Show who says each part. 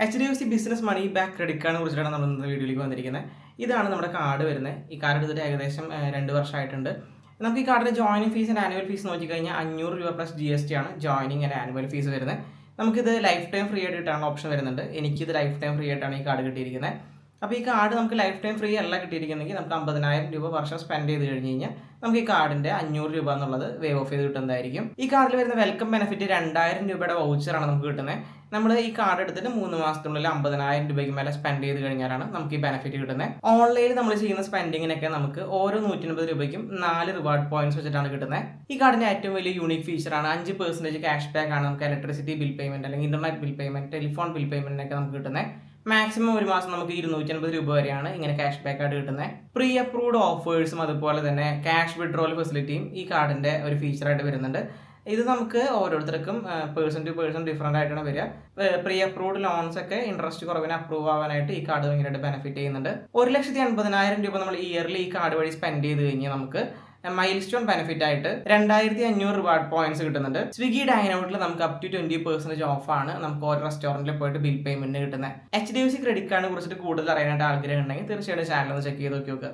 Speaker 1: HDFC business money back credit കാർഡിനെ കുറിച്ചിട്ടാണ് നമ്മൾ ഇന്നത്തെ വീഡിയോയിലേക്ക് വന്നിരിക്കുന്നത്. ഇതാണ് നമ്മുടെ കാർഡ് വരുന്നത്. ഈ കാർഡ് എടുത്തിട്ട് ഏകദേശം 2 വർഷമായിട്ടുണ്ട്. നമുക്ക് ഈ കാർഡിൻ്റെ joining fees and annual fees നോക്കിക്കഴിഞ്ഞാൽ 500 രൂപ പ്ലസ് GST ആണ് ജോയിനിങ് ആൻഡ് ആനുവൽ ഫീസ് വരുന്നത്. നമുക്കിത് ലൈഫ് ടൈം ഫ്രീ ആയിട്ട് കിട്ടാനുള്ള ഓപ്ഷൻ വരുന്നുണ്ട്. എനിക്കിത് ലൈഫ് ടൈം ഫ്രീ ആയിട്ടാണ് ഈ കാർഡ് കിട്ടിയിരിക്കുന്നത്. അപ്പോൾ ഈ കാർഡ് നമുക്ക് ലൈഫ് ടൈം ഫ്രീ അല്ല കിട്ടിയിരിക്കുന്നെങ്കിൽ നമുക്ക് 50,000 രൂപ വർഷം സ്പെൻഡ് ചെയ്ത് കഴിഞ്ഞ് കഴിഞ്ഞാൽ നമുക്ക് ഈ കാർഡിൻ്റെ 500 രൂപ എന്നുള്ളത് വേവ് ഓഫ് ചെയ്ത് കിട്ടുന്നതായിരിക്കും. ഈ കാർഡിൽ വരുന്ന വെൽക്കം ബെനിഫിറ്റ് 2000 രൂപയുടെ വൗച്ചറാണ് നമുക്ക് കിട്ടുന്നത്. നമ്മൾ ഈ കാർഡ് എടുത്തിട്ട് 3 മാസത്തിനുള്ളിൽ 50,000 രൂപയ്ക്ക് മേലെ സ്പെൻഡ് ചെയ്ത് കഴിഞ്ഞാലാണ് നമുക്ക് ഈ ബെനിഫിറ്റ് കിട്ടുന്നത്. ഓൺലൈനിൽ നമ്മൾ ചെയ്യുന്ന സ്പെൻഡിങ്ങിനൊക്കെ നമുക്ക് ഓരോ 150 രൂപയ്ക്കും 4 റിവാർഡ് പോയിന്റ്സ് വെച്ചിട്ടാണ് കിട്ടുന്നത്. ഈ കാർഡിൻ്റെ ഏറ്റവും വലിയ യൂണിക് ഫീച്ചറാണ് 5% ക്യാഷ് ബാക്ക് ആണ് നമുക്ക് ഇലക്ട്രിസിറ്റി ബിൽ പേയ്മെന്റ് അല്ലെങ്കിൽ internet bill payment, telephone bill പേയ്മെന്റിനൊക്കെ നമുക്ക് കിട്ടുന്നത്. മാക്സിമം ഒരു മാസം നമുക്ക് 250 രൂപ വരെയാണ് ഇങ്ങനെ ക്യാഷ് ബാക്ക് ആയിട്ട് കിട്ടുന്നത്. പ്രീ അപ്രൂവ്ഡ് ഓഫേഴ്സും അതുപോലെ തന്നെ ക്യാഷ് വിഡ്രോവൽ ഫെസിലിറ്റിയും ഈ കാർഡിൻ്റെ ഒരു ഫീച്ചറായിട്ട് വരുന്നുണ്ട്. ഇത് നമുക്ക് ഓരോരുത്തർക്കും പേഴ്സൺ ടു പേഴ്സൺ ഡിഫറൻ്റ് ആയിട്ടാണ് വരിക. പ്രീ അപ്രൂവ്ഡ് ലോൺസ് ഒക്കെ ഇൻട്രസ്റ്റ് കുറവിന് അപ്രൂവ് ആവാനായിട്ട് ഈ കാർഡ് ഭയങ്കരമായിട്ട് ബെനിഫിറ്റ് ചെയ്യുന്നുണ്ട്. 1,80,000 രൂപ നമ്മൾ ഇയർലി ഈ കാർഡ് വഴി സ്പെൻഡ് ചെയ്ത് കഴിഞ്ഞാൽ നമുക്ക് മൈൽ സ്റ്റോൺ ബെനിഫിറ്റ് ആയിട്ട് 2,500 റിവാർഡ് പോയിന്റ്സ് കിട്ടുന്നുണ്ട്. സ്വിഗ്ഗി ഡൈനൗട്ടിൽ നമുക്ക് അപ് ടു 20% ഓഫ് ആണ് നമുക്ക് ഓരോ റെസ്റ്റോറൻറ്റിൽ പോയിട്ട് ബിൽ പേയ്മെന്റിന് കിട്ടുന്നത്. HDFC ക്രെഡിറ്റ് കാർഡിനെ കുറിച്ചിട്ട് കൂടുതൽ അറിയാനായിട്ട് ആഗ്രഹം ഉണ്ടെങ്കിൽ തീർച്ചയായിട്ടും ചാനൽ ഒന്ന് ചെക്ക് ചെയ്ത് നോക്കി നോക്കുക.